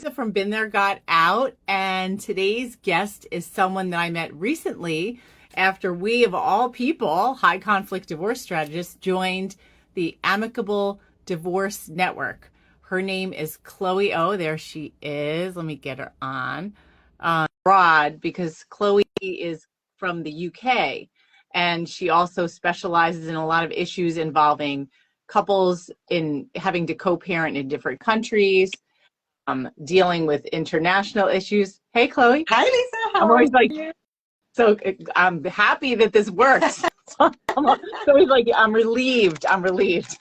Lisa from Been There Got Out, and today's guest is someone that I met recently after we, of all people, high conflict divorce strategists, joined the Amicable Divorce Network. Her name is Chloe O. There she is. Let me get her on. Broad, because Chloe is from the UK, and she also specializes in a lot of issues involving couples in having to co-parent in different countries, dealing with international issues. Hey, Chloe. Hi, Lisa. I'm How are always like, you? so I'm happy that this works. So I'm always like, I'm relieved. I'm relieved.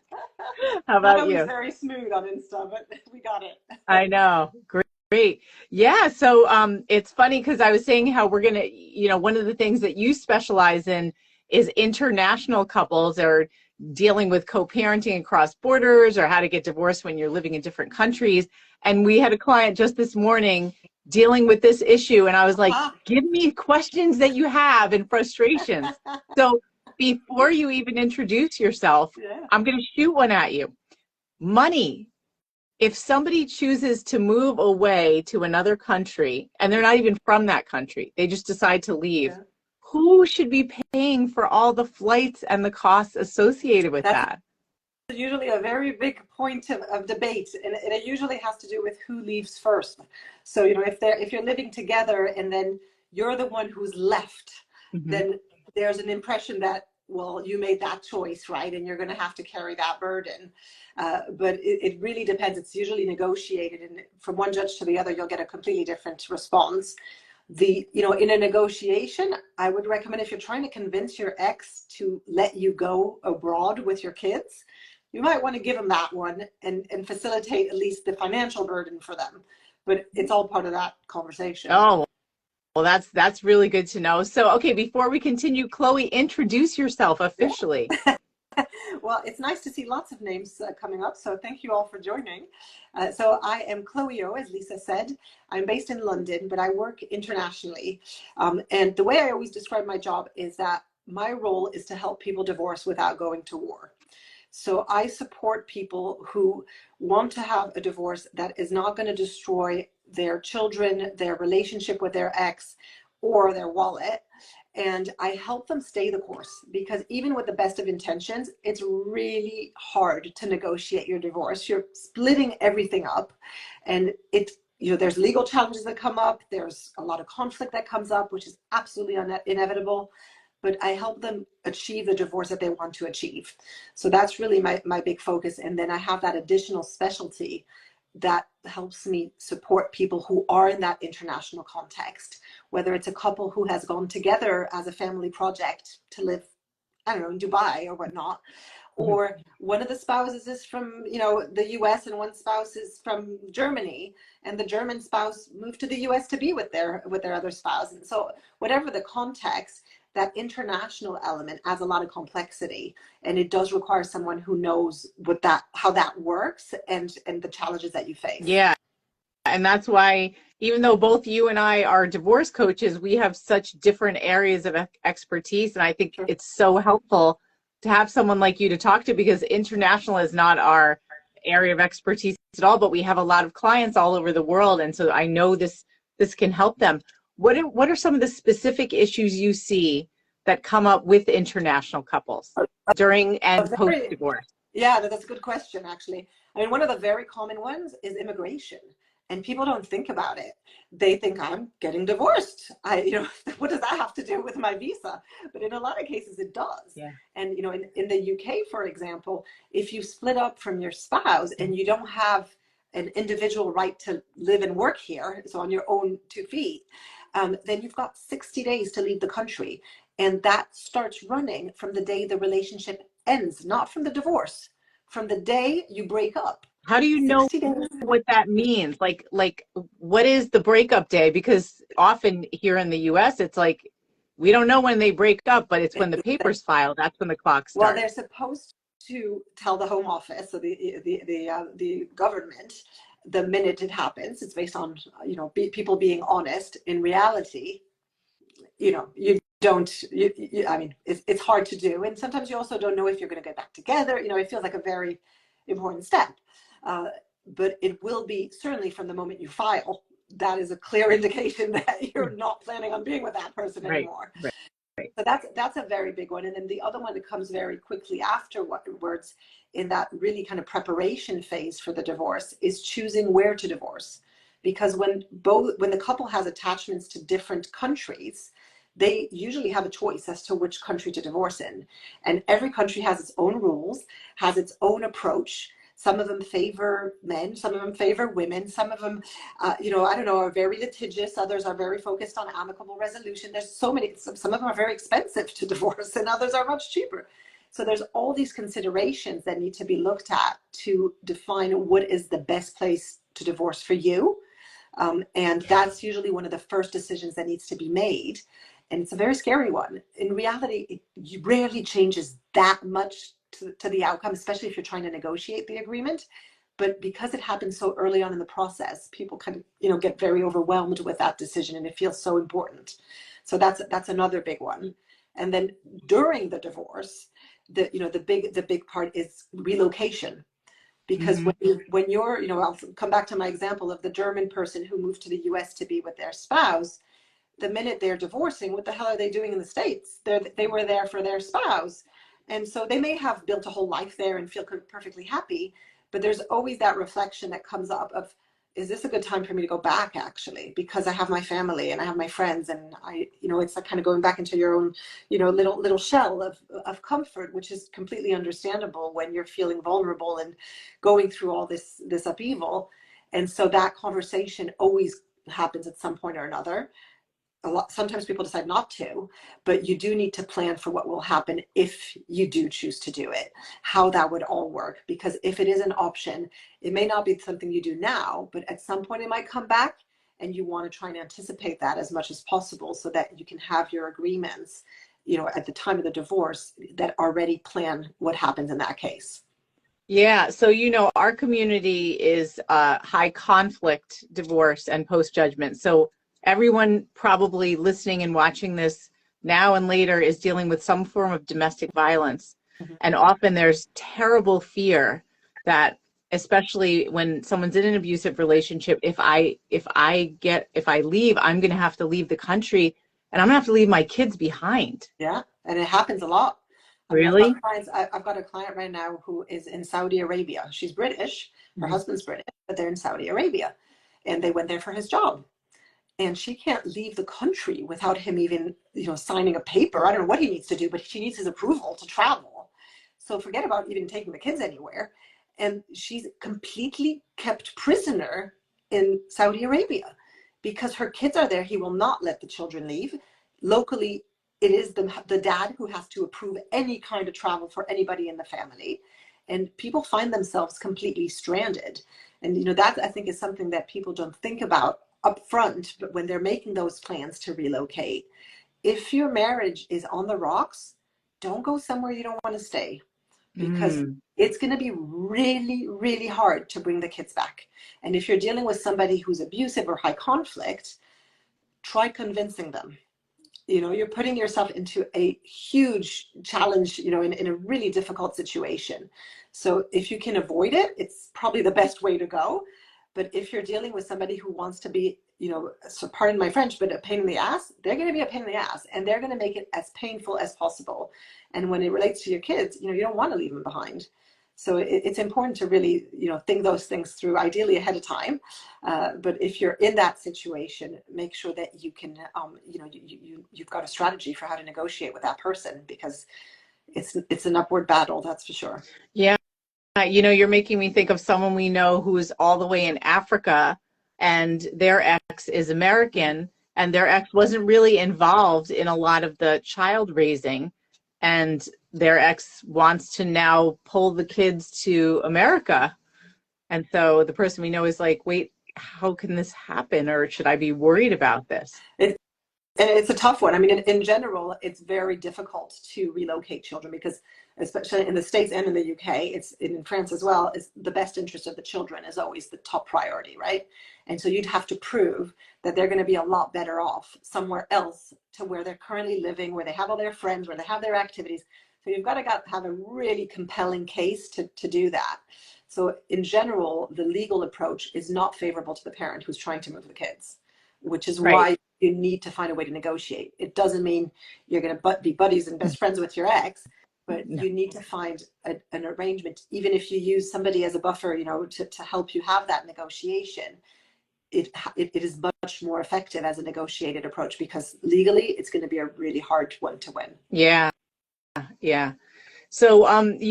How Not about always you? very smooth on Insta, but we got it. I know. Great. Great. Yeah. So it's funny because I was saying how we're going to, one of the things that you specialize in is international couples or dealing with co-parenting across borders or how to get divorced when you're living in different countries. And we had a client just this morning dealing with this issue. And I was like, give me questions that you have and frustrations. So before you even introduce yourself, Yeah. I'm going to shoot one at you. Money. If somebody chooses to move away to another country and they're not even from that country, they just decide to leave, Yeah. who should be paying for all the flights and the costs associated with That's that? usually a very big point of debate, and it usually has to do with who leaves first. So, if you're living together and then you're the one who's left, then there's an impression that, well, you made that choice, right? And you're going to have to carry that burden. But it really depends. It's usually negotiated, and from one judge to the other, you'll get a completely different response. In a negotiation, I would recommend, if you're trying to convince your ex to let you go abroad with your kids, you might want to give them that one and facilitate at least the financial burden for them. But it's all part of that conversation. Oh, well, that's really good to know. So, okay, before we continue, Chloe, introduce yourself officially. Yeah. Well, it's nice to see lots of names coming up, so thank you all for joining. So I am Chloe O, as Lisa said. I'm based in London, but I work internationally. And the way I always describe my job is that my role is to help people divorce without going to war. So I support people who want to have a divorce that is not going to destroy their children, their relationship with their ex, or their wallet. And I help them stay the course, because even with the best of intentions, it's really hard to negotiate your divorce. You're splitting everything up, and there's legal challenges that come up. There's a lot of conflict that comes up, which is absolutely inevitable. But I help them achieve the divorce that they want to achieve. So that's really my big focus. And then I have that additional specialty that helps me support people who are in that international context, whether it's a couple who has gone together as a family project to live, I don't know, in Dubai or whatnot, or one of the spouses is from, the US and one spouse is from Germany, and the German spouse moved to the US to be with their other spouse. And so whatever the context, that international element adds a lot of complexity, and it does require someone who knows how that works and the challenges that you face. Yeah. And that's why, even though both you and I are divorce coaches, we have such different areas of expertise. And I think it's so helpful to have someone like you to talk to, because international is not our area of expertise at all, but we have a lot of clients all over the world. And so I know this can help them. What are some of the specific issues you see that come up with international couples during and post-divorce? Yeah, that's a good question, actually. I mean, one of the very common ones is immigration. And people don't think about it. They think, I'm getting divorced. What does that have to do with my visa? But in a lot of cases, it does. Yeah. And, in the UK, for example, if you split up from your spouse and you don't have an individual right to live and work here, so on your own 2 feet, then you've got 60 days to leave the country. And that starts running from the day the relationship ends, not from the divorce, from the day you break up. How do you know what that means? Like, what is the breakup day? Because often here in the US, it's like, we don't know when they break up, but it's when the papers file. That's when the clock starts. Well, they're supposed to tell the Home Office, so the government, the minute it happens. It's based on, people being honest. In reality, you don't, I mean, it's hard to do. And sometimes you also don't know if you're going to get back together. It feels like a very important step. but it will be certainly from the moment you file. That is a clear indication that you're not planning on being with that person Right. anymore. Right. Right. So that's a very big one. And then the other one that comes very quickly afterwards in that really kind of preparation phase for the divorce is choosing where to divorce. Because when the couple has attachments to different countries, they usually have a choice as to which country to divorce in. And every country has its own rules, has its own approach. Some of them favor men, some of them favor women, some of them, I don't know, are very litigious. Others are very focused on amicable resolution. There's so many, some of them are very expensive to divorce and others are much cheaper. So there's all these considerations that need to be looked at to define what is the best place to divorce for you. And that's usually one of the first decisions that needs to be made. And it's a very scary one. In reality, it rarely changes that much to the outcome, especially if you're trying to negotiate the agreement. But because it happens so early on in the process, people kind of, get very overwhelmed with that decision, and it feels so important. So that's another big one. And then during the divorce, the big part is relocation. Because when you're, I'll come back to my example of the German person who moved to the US to be with their spouse. The minute they're divorcing, what the hell are they doing in the States? They were there for their spouse. And so they may have built a whole life there and feel perfectly happy, but there's always that reflection that comes up of, is this a good time for me to go back actually? Because I have my family and I have my friends, and it's like kind of going back into your own, little shell of comfort, which is completely understandable when you're feeling vulnerable and going through all this upheaval. And so that conversation always happens at some point or another. Sometimes people decide not to, but you do need to plan for what will happen if you do choose to do it, how that would all work. Because if it is an option, it may not be something you do now, but at some point it might come back, and you want to try and anticipate that as much as possible so that you can have your agreements, at the time of the divorce that already plan what happens in that case. Yeah. So, our community is high conflict divorce and post judgment. So everyone probably listening and watching this now and later is dealing with some form of domestic violence. Mm-hmm. And often there's terrible fear that, especially when someone's in an abusive relationship, if I leave, I'm going to have to leave the country, and I'm going to have to leave my kids behind. Yeah. And it happens a lot. Really? I've got a client right now who is in Saudi Arabia. She's British. Her husband's British, but they're in Saudi Arabia. And they went there for his job. And she can't leave the country without him even, signing a paper. I don't know what he needs to do, but she needs his approval to travel. So forget about even taking the kids anywhere. And she's completely kept prisoner in Saudi Arabia because her kids are there. He will not let the children leave. Locally, it is the dad who has to approve any kind of travel for anybody in the family. And people find themselves completely stranded. And, that I think is something that people don't think about up front, but when they're making those plans to relocate, if your marriage is on the rocks, don't go somewhere you don't want to stay, because it's going to be really, really hard to bring the kids back. And if you're dealing with somebody who's abusive or high conflict, try convincing them. You're putting yourself into a huge challenge, in a really difficult situation. So if you can avoid it, it's probably the best way to go. But if you're dealing with somebody who wants to be, so pardon my French, but a pain in the ass, they're going to be a pain in the ass, and they're going to make it as painful as possible. And when it relates to your kids, you don't want to leave them behind. So it's important to really, think those things through, ideally ahead of time. But if you're in that situation, make sure that you can, you've got a strategy for how to negotiate with that person, because it's an upward battle, that's for sure. Yeah. You're making me think of someone we know who's all the way in Africa, and their ex is American, and their ex wasn't really involved in a lot of the child raising, and their ex wants to now pull the kids to America. And so the person we know is like, wait, how can this happen? Or should I be worried about this? And it's a tough one. I mean, in general, it's very difficult to relocate children because, especially in the States and in the UK, it's in France as well, is the best interest of the children is always the top priority, right? And so you'd have to prove that they're going to be a lot better off somewhere else to where they're currently living, where they have all their friends, where they have their activities. So you've got to have a really compelling case to do that. So in general, the legal approach is not favorable to the parent who's trying to move the kids, which is Right. why you need to find a way to negotiate. It doesn't mean you're going to be buddies and best friends with your ex, but No. you need to find an arrangement, even if you use somebody as a buffer, to help you have that negotiation. It is much more effective as a negotiated approach, because legally it's going to be a really hard one to win. Yeah. Yeah. So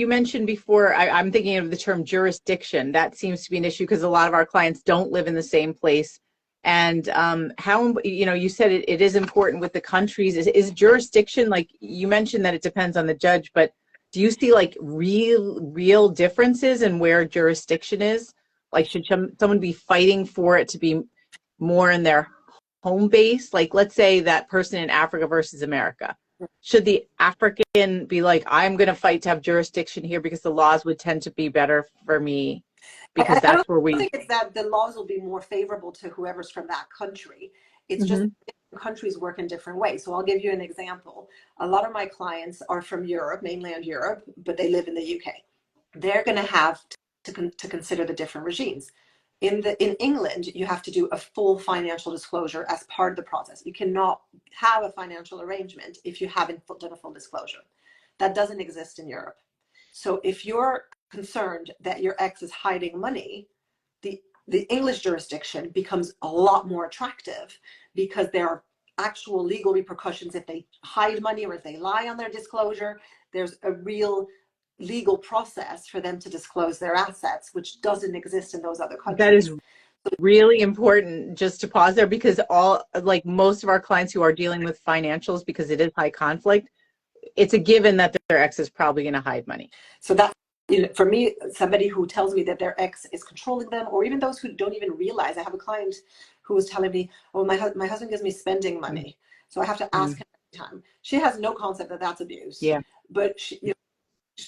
you mentioned before, I'm thinking of the term jurisdiction. That seems to be an issue because a lot of our clients don't live in the same place. And how, you said it is important with the countries. Is jurisdiction, like you mentioned that it depends on the judge, but do you see like real differences in where jurisdiction is? Like should someone be fighting for it to be more in their home base? Like let's say that person in Africa versus America. Should the African be like, I'm going to fight to have jurisdiction here because the laws would tend to be better for me because I that's don't where we. think it's that the laws will be more favorable to whoever's from that country. It's just Mhm. different countries work in different ways. So I'll give you an example. A lot of my clients are from Europe, mainland Europe, but they live in the UK. They're going to have to consider the different regimes. In England, you have to do a full financial disclosure as part of the process. You cannot have a financial arrangement if you haven't done a full disclosure. That doesn't exist in Europe. So if you're concerned that your ex is hiding money, the English jurisdiction becomes a lot more attractive, because there are actual legal repercussions if they hide money or if they lie on their disclosure. There's a real legal process for them to disclose their assets, which doesn't exist in those other That is countries. really important, just to pause there, because like most of our clients who are dealing with financials, because it is high conflict, it's a given that their ex is probably going to hide money. So that, for me, somebody who tells me that their ex is controlling them, or even those who don't even realize. I have a client who was telling me, oh, my husband gives me spending money, so I have to ask him every time. She has no concept that that's abuse. Yeah. But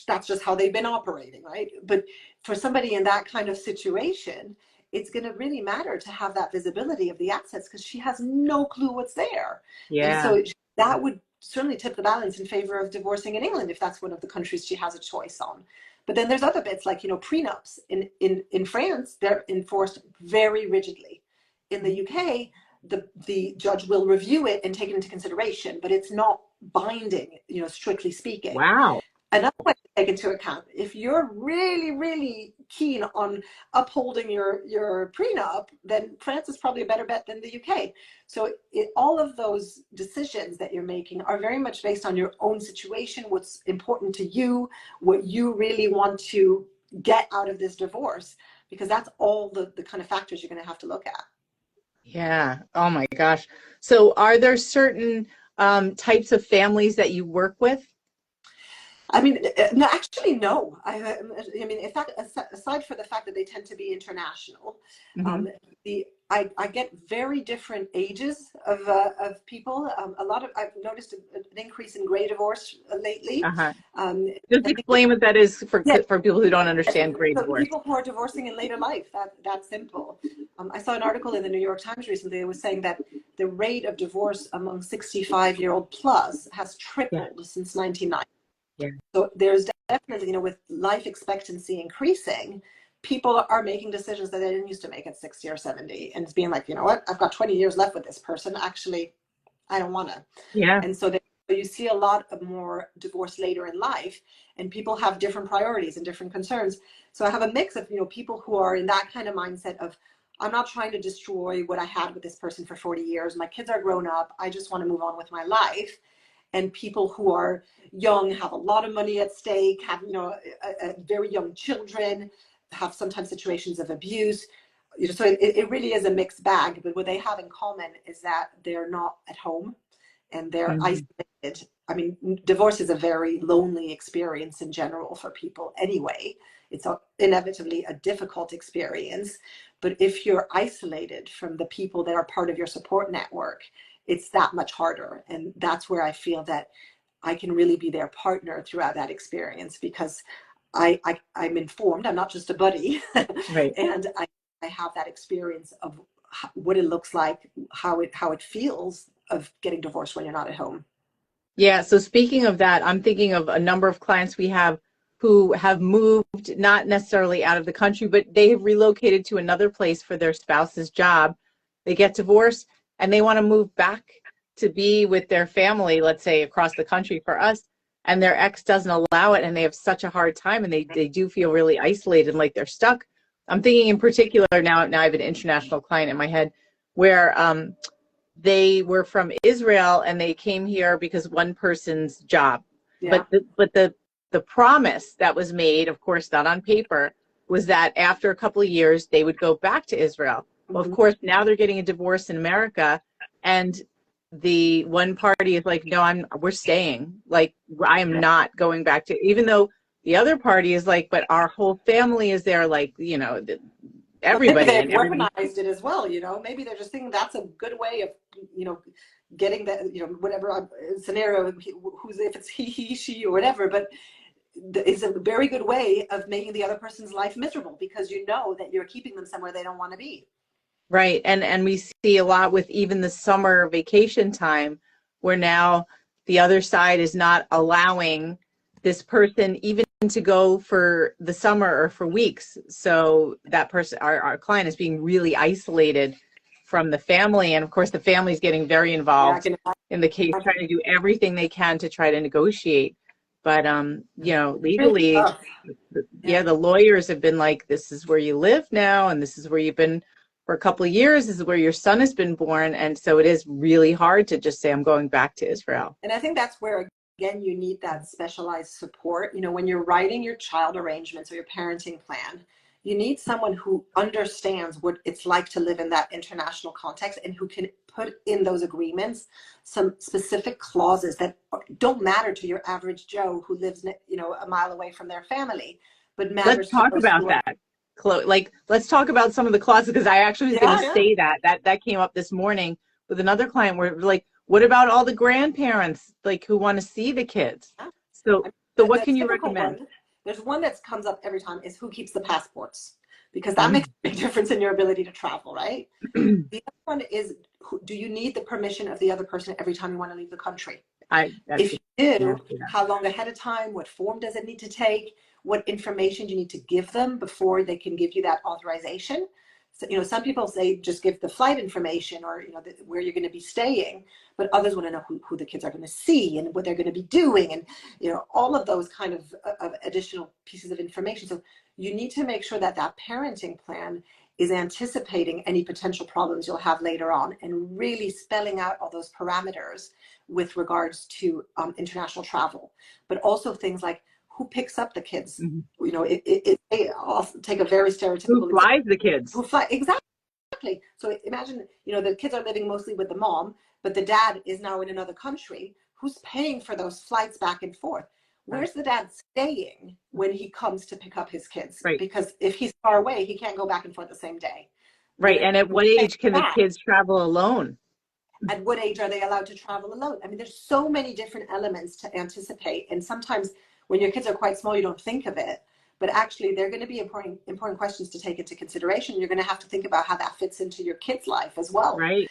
that's just how they've been operating, right? But for somebody in that kind of situation, it's going to really matter to have that visibility of the assets, because she has no clue what's there. And Yeah. so that would certainly tip the balance in favor of divorcing in England, if that's one of the countries she has a choice on. But then there's other bits, like, prenups in France, they're enforced very rigidly. In the UK, the judge will review it and take it into consideration, but it's not binding, strictly speaking. Wow. Another way to take into account, if you're really, really keen on upholding your prenup, then France is probably a better bet than the UK. So all of those decisions that you're making are very much based on your own situation, what's important to you, what you really want to get out of this divorce, because that's all the kind of factors you're going to have to look at. Yeah. Oh my gosh. So are there certain types of families that you work with? I mean, no, actually, no. I mean, in fact, aside for the fact that they tend to be international, Mhm. I get very different ages of people. I've noticed an increase in gray divorce lately. Uh-huh. Um, Just I think, explain what that is for yeah, for people who don't understand grade so divorce. people who are divorcing in later life, that's simple. I saw an article in the New York Times recently that was saying that the rate of divorce among 65-year-old plus has Yeah. tripled since 1990. Yeah. So there's definitely, with life expectancy increasing, people are making decisions that they didn't used to make at 60 or 70. And it's being like, you know what, I've got 20 years left with this person. Actually, I don't want to. Yeah. And so you see a lot of more divorce later in life, and people have different priorities and different concerns. So I have a mix of, people who are in that kind of mindset of, I'm not trying to destroy what I had with this person for 40 years. My kids are grown up. I just want to move on with my life. And people who are young, have a lot of money at stake, have very young children, have sometimes situations of abuse. So it really is a mixed bag. But what they have in common is that they're not at home and they're Mhm. isolated. I mean, divorce is a very lonely experience in general for people anyway. It's inevitably a difficult experience. But if you're isolated from the people that are part of your support network, it's that much harder. And that's where I feel that I can really be their partner throughout that experience, because I'm informed. I'm not just a buddy. Right. And I have that experience of what it looks like, how it feels of getting divorced when you're not at home. Yeah. So speaking of that, I'm thinking of a number of clients we have who have moved, not necessarily out of the country, but they have relocated to another place for their spouse's job. They get divorced and they want to move back to be with their family, let's say across the country for us, and their ex doesn't allow it, and they have such a hard time, and they do feel really isolated, like they're stuck. I'm thinking in particular now I have an international client in my head where they were from Israel and they came here because one person's job. Yeah. But the promise that was made, of course, not on paper, was that after a couple of years they would go back to Israel. Well, of course, now they're getting a divorce in America, and the one party is like, no, we're staying. Like, I am not going back to, even though the other party is like, but our whole family is there, like, you know, everybody. Maybe they've weaponized it as well, you know. Maybe they're just thinking that's a good way of, you know, getting that, you know, whatever scenario, who's, if it's he, she, or whatever, but it's a very good way of making the other person's life miserable because you know that you're keeping them somewhere they don't want to be. Right. And we see a lot with even the summer vacation time where now the other side is not allowing this person even to go for the summer or for weeks. So that person, our client, is being really isolated from the family. And of course, the family is getting very involved in the case, trying to do everything they can to try to negotiate. But, you know, legally, the lawyers have been like, this is where you live now, and this is where you've been for a couple of years. This is where your son has been born. And so it is really hard to just say, I'm going back to Israel. And I think that's where, again, you need that specialized support. You know, when you're writing your child arrangements or your parenting plan, you need someone who understands what it's like to live in that international context and who can put in those agreements some specific clauses that don't matter to your average Joe who lives, you know, a mile away from their family, but matters. Let's talk about that. Like, let's talk about some of the clauses, because I actually was going to say that came up this morning with another client where like, what about all the grandparents like who want to see the kids? So what can you recommend? There's one that comes up every time is who keeps the passports, because that makes a big difference in your ability to travel, right? The other one is, do you need the permission of the other person every time you want to leave the country? If you do, how long ahead of time? What form does it need to take? What information do you need to give them before they can give you that authorization? So, you know, some people say just give the flight information or, you know, where you're going to be staying, but others want to know who the kids are going to see and what they're going to be doing, and, you know, all of those kind of additional pieces of information. So you need to make sure that that parenting plan is anticipating any potential problems you'll have later on and really spelling out all those parameters with regards to international travel, but also things like who picks up the kids. You know, I'll take a very stereotypical. Who flies the kids? Who fly, exactly. So imagine, you know, the kids are living mostly with the mom, but the dad is now in another country. Who's paying for those flights back and forth? Where's the dad staying when he comes to pick up his kids? Right. Because if he's far away, he can't go back and forth the same day. Right. And at what age can the kids travel alone? At what age are they allowed to travel alone? I mean, there's so many different elements to anticipate. And sometimes when your kids are quite small, you don't think of it. But actually, they're going to be important questions to take into consideration. You're going to have to think about how that fits into your kid's life as well. Right.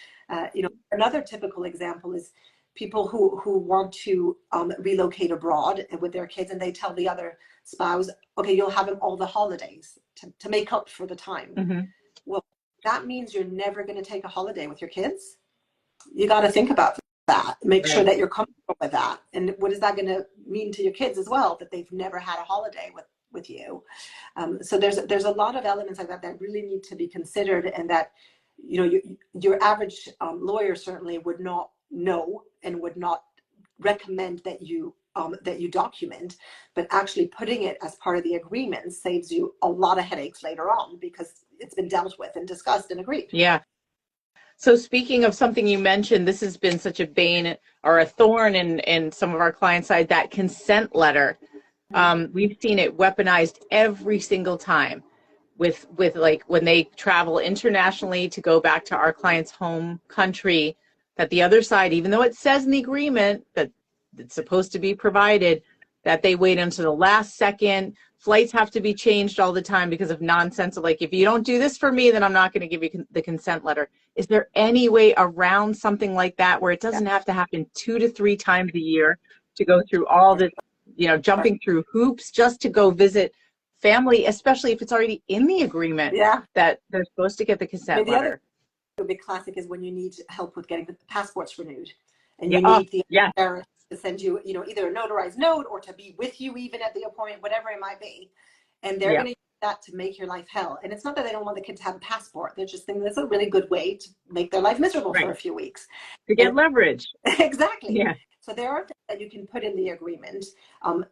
You know, another typical example is people who want to relocate abroad with their kids, and they tell the other spouse, okay, you'll have them all the holidays to make up for the time. Well, that means you're never going to take a holiday with your kids. You got to think about that. Make sure that you're comfortable with that. And what is that going to mean to your kids as well, that they've never had a holiday with you? So there's a lot of elements like that really need to be considered, and that, you know, your average lawyer certainly would not know and would not recommend that you document, but actually putting it as part of the agreement saves you a lot of headaches later on because it's been dealt with and discussed and agreed. Yeah. So speaking of something you mentioned, this has been such a bane or a thorn in some of our clients' side, that consent letter. We've seen it weaponized every single time with like when they travel internationally to go back to our client's home country, that the other side, even though it says in the agreement that it's supposed to be provided, that they wait until the last second. Flights have to be changed all the time because of nonsense. Like, if you don't do this for me, then I'm not going to give you the consent letter. Is there any way around something like that where it doesn't have to happen 2 to 3 times a year to go through all this jumping through hoops just to go visit family, especially if it's already in the agreement Yeah. that they're supposed to get the consent The other letter. big classic is when you need help with getting the passports renewed, and Yeah. you need the Yeah. parents to send you, either a notarized note or to be with you even at the appointment, whatever it might be. And they're going to use that to make your life hell. And it's not that they don't want the kid to have a passport. They're just thinking that's a really good way to make their life miserable for a few weeks. To get leverage. Exactly. Yeah. So there are things that you can put in the agreement.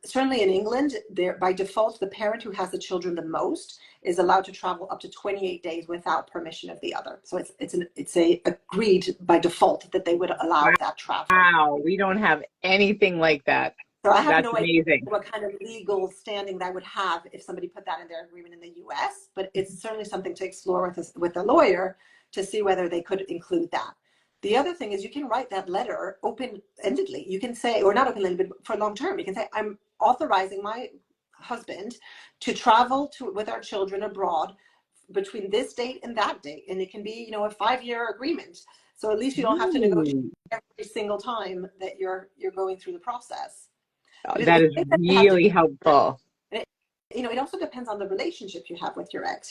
Certainly in England, by default, the parent who has the children the most is allowed to travel up to 28 days without permission of the other. So it's agreed by default that they would allow that travel. Wow, we don't have anything like that. So I have That's no amazing. idea what kind of legal standing that would have if somebody put that in their agreement in the US, but it's certainly something to explore with a lawyer to see whether they could include that. The other thing is you can write that letter open-endedly. You can say, or not open-ended, but for long term, you can say, I'm authorizing my husband to travel with our children abroad between this date and that date. And it can be, a 5-year agreement. So at least you don't have to negotiate every single time that you're going through the process. That is really helpful. It also depends on the relationship you have with your ex.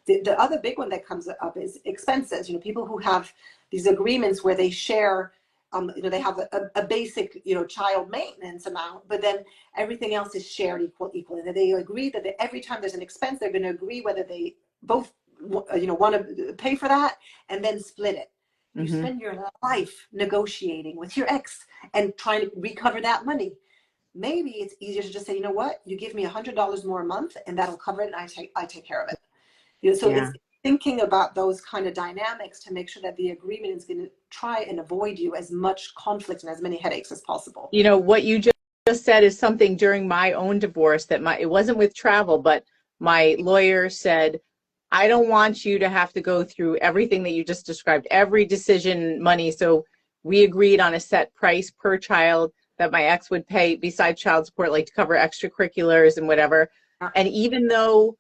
The other big one that comes up is expenses. People who have these agreements where they share, they have a basic, child maintenance amount, but then everything else is shared equally. And they agree that every time there's an expense, they're going to agree whether they both, want to pay for that and then split it. You spend your life negotiating with your ex and trying to recover that money. Maybe it's easier to just say, you know what, you give me $100 more a month and that'll cover it, and I take care of it. It's thinking about those kind of dynamics to make sure that the agreement is going to try and avoid you as much conflict and as many headaches as possible. What you just said is something during my own divorce that it wasn't with travel, but my lawyer said, I don't want you to have to go through everything that you just described, every decision, money. So we agreed on a set price per child that my ex would pay besides child support, like to cover extracurriculars and whatever. And even though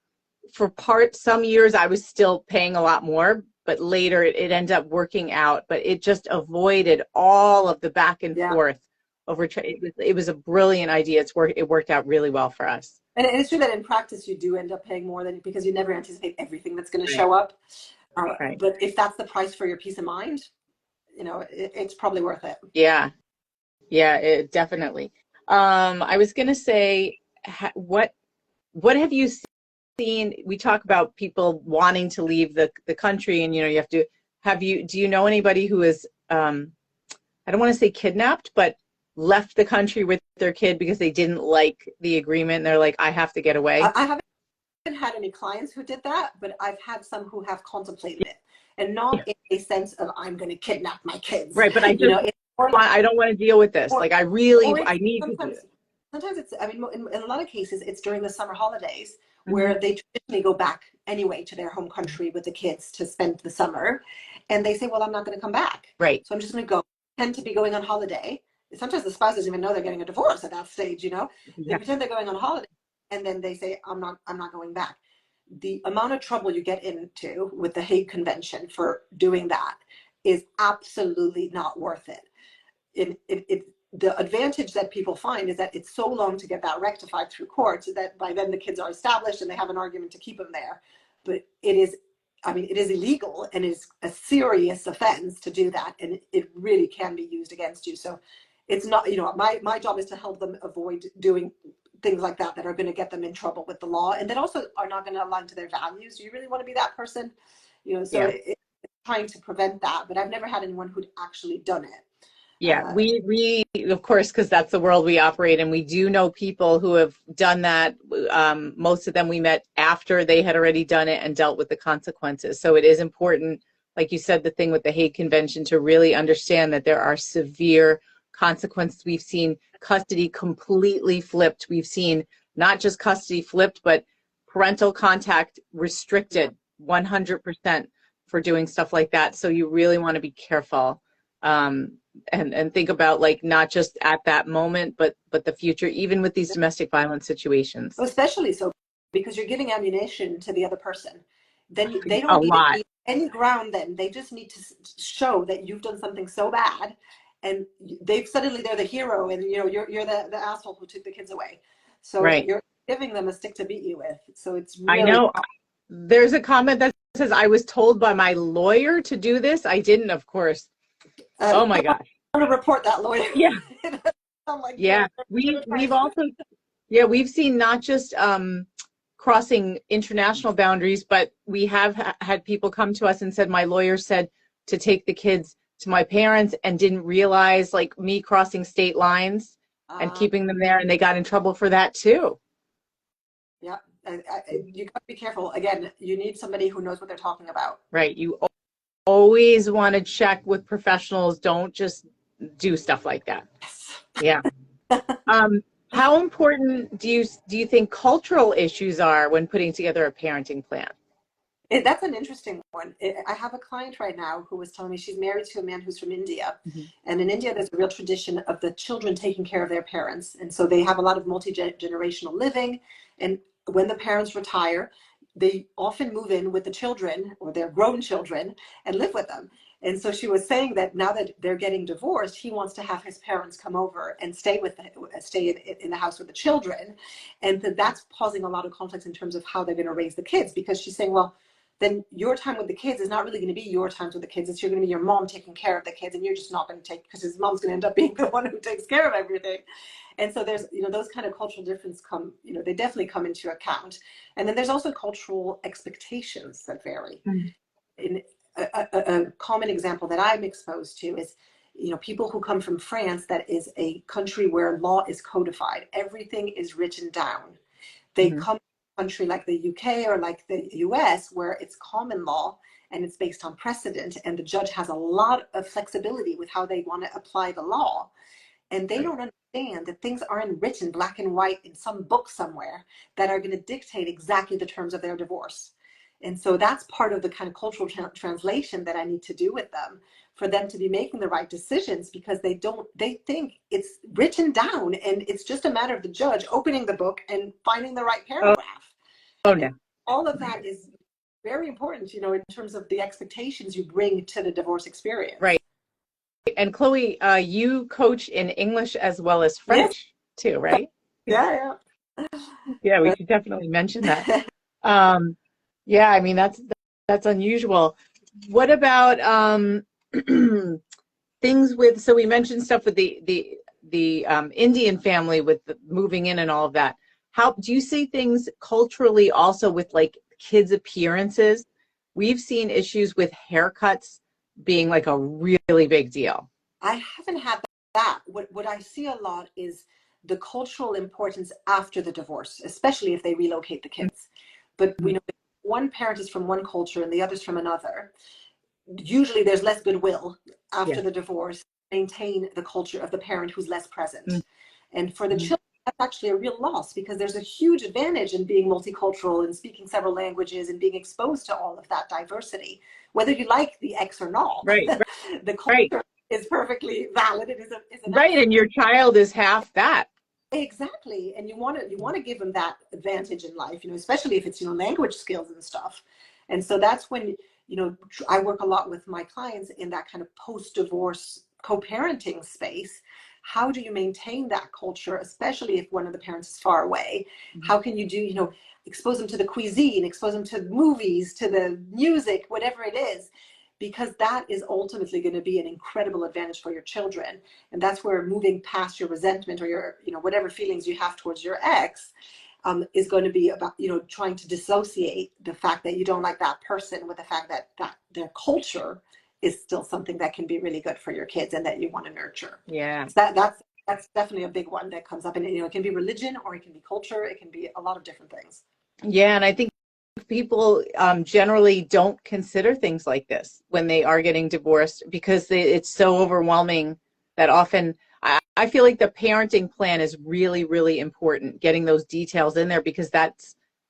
for some years I was still paying a lot more, but later it ended up working out. But it just avoided all of the back and forth over. It was a brilliant idea. It worked out really well for us. And it's true that in practice you do end up paying more because you never anticipate everything that's going to show up. But if that's the price for your peace of mind, it's probably worth it. Yeah, definitely. I was going to say, what have you seen? We talk about people wanting to leave the country, and you have to. Do you know anybody who is, I don't want to say kidnapped, but left the country with their kid because they didn't like the agreement and they're like, I have to get away? I haven't had any clients who did that, but I've had some who have contemplated it, and not in a sense of I'm going to kidnap my kids. Right, but I don't want to deal with this. I need to do it. Sometimes it's, in a lot of cases, it's during the summer holidays where they traditionally go back anyway to their home country with the kids to spend the summer. And they say, well, I'm not going to come back. Right. So I'm just going to go, tend to be going on holiday. Sometimes the spouse doesn't even know they're getting a divorce at that stage, They pretend they're going on holiday. And then they say, I'm not going back. The amount of trouble you get into with the Hague Convention for doing that is absolutely not worth it. The advantage that people find is that it's so long to get that rectified through courts that by then the kids are established and they have an argument to keep them there. But it is illegal and it's a serious offense to do that, and it really can be used against you. So it's not, my job is to help them avoid doing things like that are going to get them in trouble with the law, and that also are not going to align to their values. Do you really want to be that person? It's trying to prevent that, but I've never had anyone who'd actually done it. Yeah, we of course, because that's the world we operate in. We do know people who have done that. Most of them we met after they had already done it and dealt with the consequences. So it is important, like you said, the thing with the Hague Convention, to really understand that there are severe consequences. We've seen custody completely flipped. We've seen not just custody flipped, but parental contact restricted 100% for doing stuff like that. So you really want to be careful. And think about not just at that moment, but the future, even with these domestic violence situations. Especially so because you're giving ammunition to the other person. Then they don't need any ground. Then they just need to show that you've done something so bad, and they're the hero, and you're the asshole who took the kids away. So Right. you're giving them a stick to beat you with. So it's I really know. There's a comment that says, I was told by my lawyer to do this. I didn't, of course. Oh my gosh. I'm gonna report that lawyer. Yeah. I'm like, Yeah. We've also, yeah, we've seen not just crossing international boundaries, but we have had people come to us and said, my lawyer said to take the kids to my parents and didn't realize, like, me crossing state lines and keeping them there, and they got in trouble for that too. Yeah, you got to be careful. Again, you need somebody who knows what they're talking about. Right. You always want to check with professionals. Don't just do stuff like that. Yes. Yeah. How important do you think cultural issues are when putting together a parenting plan? That's an interesting one. I have a client right now who was telling me she's married to a man who's from India. Mm-hmm. And in India, there's a real tradition of the children taking care of their parents. And so they have a lot of multi-generational living. And when the parents retire, they often move in with the children or their grown children and live with them. And so she was saying that now that they're getting divorced, he wants to have his parents come over and stay in the house with the children. And that's causing a lot of conflicts in terms of how they're going to raise the kids, because she's saying, well, then your time with the kids is not really going to be your time with the kids. It's you're going to be your mom taking care of the kids, and you're just not going to take, because his mom's going to end up being the one who takes care of everything. And so there's, those kind of cultural differences they definitely come into account. And then there's also cultural expectations that vary. Mm-hmm. In a common example that I'm exposed to is, people who come from France, that is a country where law is codified. Everything is written down. They mm-hmm. come country like the UK or like the US, where it's common law and it's based on precedent, and the judge has a lot of flexibility with how they want to apply the law. And they don't understand that things aren't written black and white in some book somewhere that are going to dictate exactly the terms of their divorce. And so that's part of the kind of cultural translation that I need to do with them, for them to be making the right decisions, because they think it's written down and it's just a matter of the judge opening the book and finding the right paragraph. Oh, no. All of that is very important, in terms of the expectations you bring to the divorce experience. Right. And Chloe, you coach in English as well as French too, right? Yeah. Yeah, we should definitely mention that. Yeah, I mean, that's unusual. What about things with, so we mentioned stuff with the Indian family with the moving in and all of that. How do you see things culturally also with, like, kids' appearances? We've seen issues with haircuts being like a really big deal. I haven't had that. What I see a lot is the cultural importance after the divorce, especially if they relocate the kids. But we know if one parent is from one culture and the other's from another, usually there's less goodwill after the divorce to maintain the culture of the parent who's less present. And for the children, that's actually a real loss, because there's a huge advantage in being multicultural and speaking several languages and being exposed to all of that diversity, whether you like the ex or not. Right. The culture is perfectly valid. It is right, and your child is half that. Exactly, and you want to give them that advantage in life, especially if it's language skills and stuff. And so that's when I work a lot with my clients in that kind of post-divorce co-parenting space. How do you maintain that culture, especially if one of the parents is far away? Mm-hmm. How can you do, expose them to the cuisine, expose them to movies, to the music, whatever it is, because that is ultimately going to be an incredible advantage for your children. And that's where moving past your resentment or your, whatever feelings you have towards your ex is going to be about, trying to dissociate the fact that you don't like that person with the fact that their culture is still something that can be really good for your kids and that you want to nurture. Yeah. So that's definitely a big one that comes up. And, it can be religion, or it can be culture. It can be a lot of different things. Yeah. And I think people generally don't consider things like this when they are getting divorced, because it's so overwhelming that often I feel like the parenting plan is really, really important, getting those details in there, because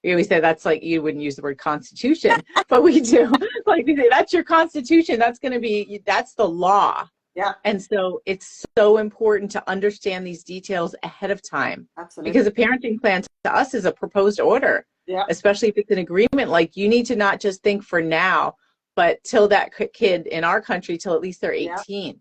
we always say that's like, you wouldn't use the word constitution, but we do. Like we say, that's your constitution. That's the law. Yeah. And so it's so important to understand these details ahead of time. Absolutely. Because a parenting plan to us is a proposed order. Yeah. Especially if it's an agreement. Like, you need to not just think for now, but till that kid in our country, till at least they're 18.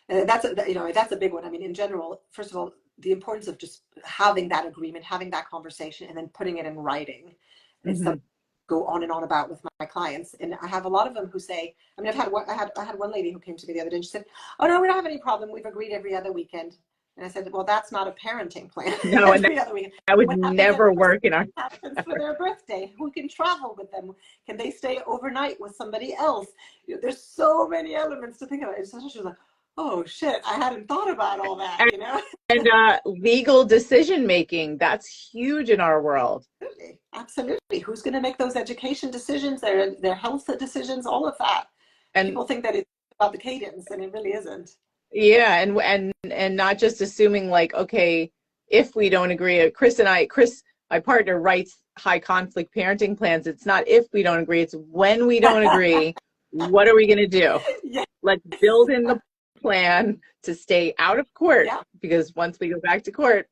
That's a big one. I mean, in general, first of all, the importance of just having that agreement, having that conversation, and then putting it in writing. It's something Hmm. I go on and on about with my clients, and I have a lot of them who say, I mean, I had one lady who came to me the other day, and she said, "Oh no, we don't have any problem. We've agreed every other weekend." And I said, "Well, that's not a parenting plan. No, and Every other weekend. that would What happens never every work in our. happens for their birthday? Who can travel with them? Can they stay overnight with somebody else? There's so many elements to think about." And so she was like, "Oh shit, I hadn't thought about all that, And, you know?" and legal decision making, that's huge in our world. Absolutely. Absolutely. Who's going to make those education decisions, their health decisions, all of that? And People think that it's about the cadence, and it really isn't. yeah, and not just assuming like, okay, if we don't agree, Chris, my partner, writes high conflict parenting plans. It's not if we don't agree, it's when we don't agree, what are we going to do? Yes. Let's build in the plan to stay out of court, Yeah. because once we go back to court,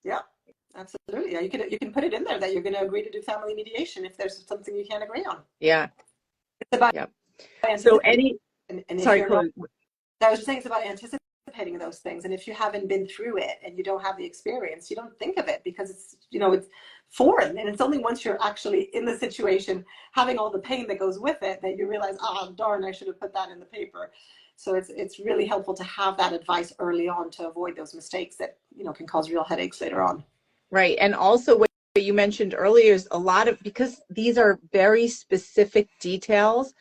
Yeah. Absolutely. Yeah, you can put it in there that you're going to agree to do family mediation if there's something you can't agree on. yeah, It's about yeah. So anticipating, and if sorry, you're not, Chloe. I was just saying it's about anticipating those things. And if you haven't been through it and you don't have the experience, you don't think of it because it's foreign. And it's only once you're actually in the situation, having all the pain that goes with it, that you realize, oh, darn, I should have put that in the paper. So it's really helpful to have that advice early on to avoid those mistakes that, can cause real headaches later on. Right. And also what you mentioned earlier is because these are very specific details,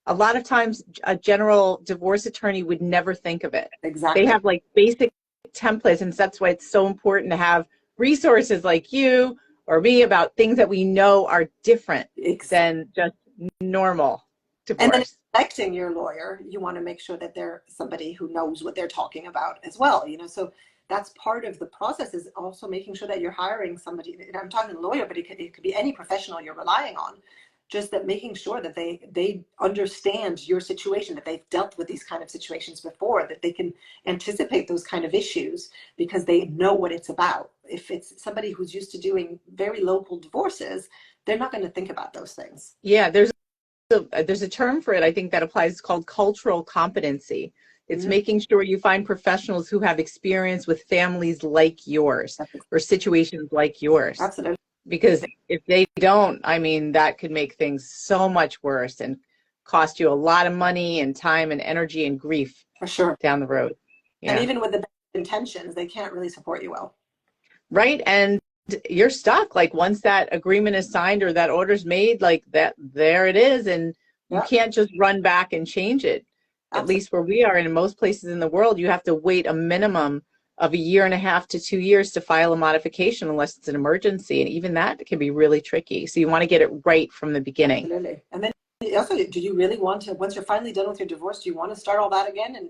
a lot of times a general divorce attorney would never think of it. They Exactly. have like basic templates, and that's why it's so important to have resources like you or me about things that we know are different than just normal And then divorce. selecting your lawyer, you want to make sure that they're somebody who knows what they're talking about as well. So that's part of the process, is also making sure that you're hiring somebody. And I'm talking a lawyer, but it could be any professional you're relying on. Just that making sure that they understand your situation, that they've dealt with these kind of situations before, that they can anticipate those kind of issues because they know what it's about. If it's somebody who's used to doing very local divorces, they're not going to think about those things. Yeah, there's a term for it, I think, that applies. It's called cultural competency. It's making sure you find professionals who have experience with families like yours or situations like yours. Absolutely. Because if they don't, I mean, that could make things so much worse and cost you a lot of money and time and energy and grief For sure. down the road. Yeah. And even with the best intentions, they can't really support you well. Right. And you're stuck. Like once that agreement is signed or that order's made, like that, there it is. And you can't just run back and change it. At least where we are, and in most places in the world, you have to wait a minimum of 1.5 to 2 years to file a modification unless it's an emergency. And even that can be really tricky. So you want to get it right from the beginning. Absolutely. And then also, do you really want to, once you're finally done with your divorce, do you want to start all that again? And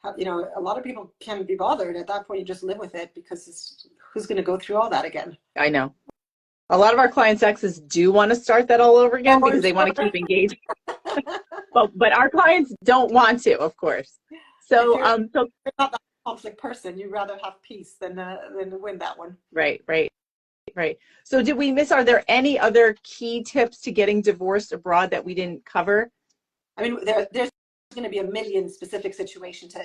a lot of people can't be bothered. At that point, you just live with it because who's going to go through all that again? I know. A lot of our clients' exes do want to start that all over again because they want to keep engaged. but our clients don't want to, of course. So you're not that conflict person. You'd rather have peace than win that one. Right. So did we miss, are there any other key tips to getting divorced abroad that we didn't cover? I mean, there's going to be a million specific situations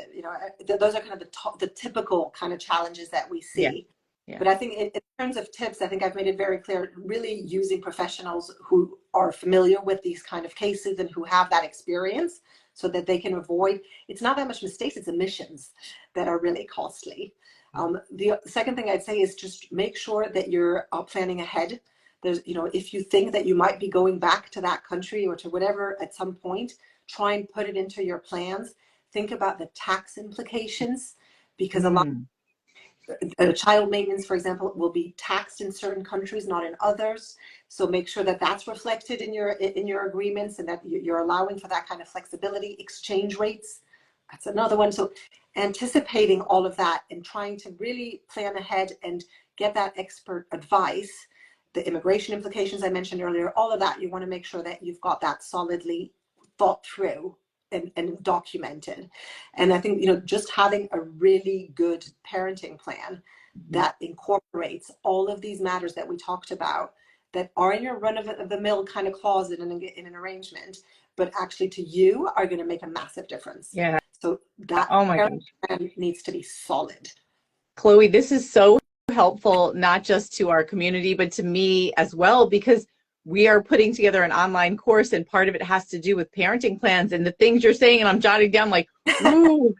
those are kind of the typical kind of challenges that we see. Yeah. But I think in terms of tips, I think I've made it very clear, really using professionals who are familiar with these kind of cases and who have that experience so that they can avoid, it's not that much mistakes, it's omissions that are really costly. The second thing I'd say is just make sure that you're planning ahead. There's, if you think that you might be going back to that country or to whatever at some point, try and put it into your plans. Think about the tax implications, because a lot child maintenance, for example, will be taxed in certain countries, not in others. So make sure that that's reflected in your agreements and that you're allowing for that kind of flexibility. Exchange rates, that's another one. So anticipating all of that and trying to really plan ahead and get that expert advice, the immigration implications I mentioned earlier, all of that, you want to make sure that you've got that solidly thought through and documented. And I think, just having a really good parenting plan that incorporates all of these matters that we talked about that are in your run-of-the-mill kind of closet in an arrangement, but actually to you are going to make a massive difference. Yeah. So that Oh my parenting gosh. plan needs to be solid. Chloe, this is so helpful, not just to our community, but to me as well, because we are putting together an online course and part of it has to do with parenting plans and the things you're saying. And I'm jotting down like, ooh,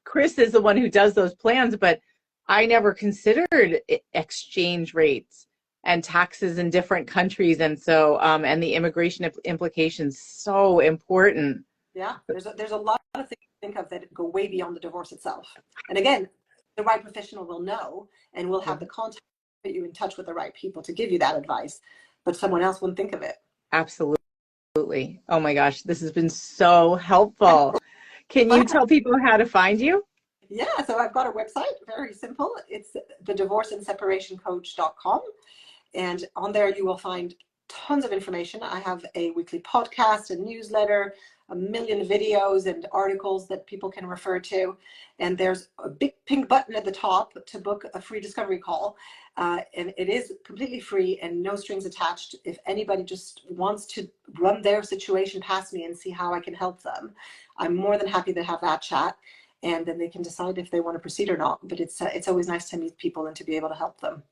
Chris is the one who does those plans, but I never considered exchange rates and taxes in different countries. And so, and the immigration implications, so important. Yeah, there's a lot of things to think of that go way beyond the divorce itself. And again, the right professional will know and will have the contact to put you in touch with the right people to give you that advice, but someone else wouldn't think of it. Absolutely. Oh my gosh, this has been so helpful. Can you tell people how to find you? Yeah, so I've got a website, very simple. It's thedivorceandseparationcoach.com. And on there, you will find tons of information. I have a weekly podcast, a newsletter, a million videos and articles that people can refer to. And there's a big pink button at the top to book a free discovery call. And it is completely free and no strings attached. If anybody just wants to run their situation past me and see how I can help them, I'm more than happy to have that chat. And then they can decide if they want to proceed or not. But it's always nice to meet people and to be able to help them.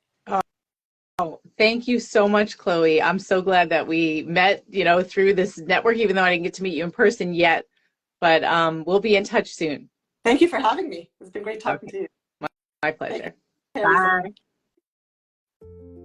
Oh, thank you so much, Chloe. I'm so glad that we met, through this network, even though I didn't get to meet you in person yet. But we'll be in touch soon. Thank you for having me. It's been great talking Okay. to you. My Take pleasure. care, Lisa. Bye.